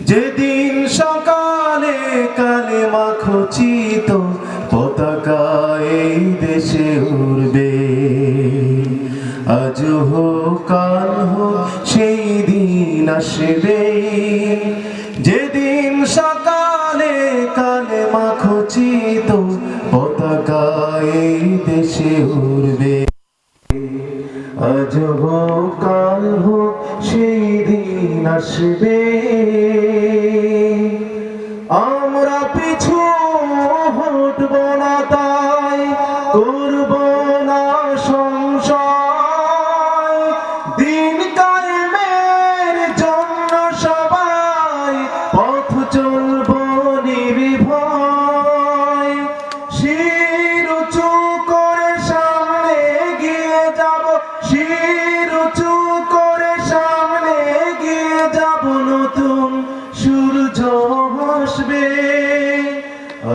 যেদিন সকালে কালেমা খচিত পতাকা এই দেশে উড়বে, আজ হোক কাল হোক সেই দিন আসবে। যেদিন সকালে কালেমা খচিত পতাকা এই দেশে উড়বে, আজ হোক কাল হোক সেই দিন আসবে। আমরা পিছু হটব না, তাই করব না সংশয়। দিন কায়েমের জন্য সবাই পথ চলব নির্ভয়। শির উঁচু করে সামনে গিয়ে যাব, শির উঁচু করে সামনে গিয়ে যাব, নতুন সূর্য আসবে।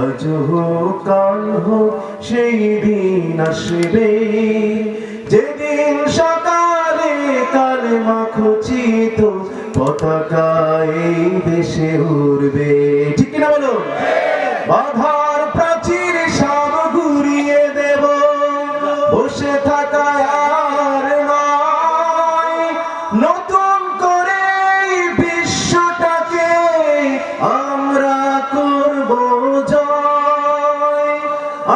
আজ হোক কাল হোক সেই দিন আসবে, যেদিন সকালে কালেমা খচিত পতাকা এই দেশে উড়বে। ঠিক কিনা বলো? বাধার প্রাচীর সব ঘুরিয়ে দেব, বসে থাকা আর নয়। নতুন করে বিশ্বটাকে আমরা করব জয়।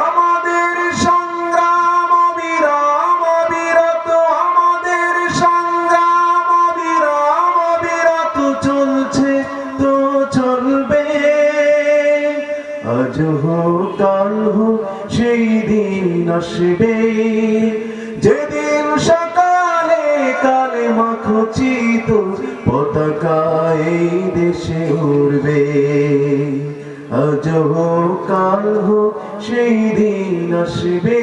আমাদের সংগ্রাম অবিরাম অবিরত, আমাদের সংগ্রাম অবিরাম অবিরত চলছে তো চলবে। আজ হোক কাল হোক সেই দিন আসবে, যেদিন সকালে কালেমা খচিত পতাকা এই দেশে উড়বে। আজ হোক কাল হোক সেই দিন আসবে।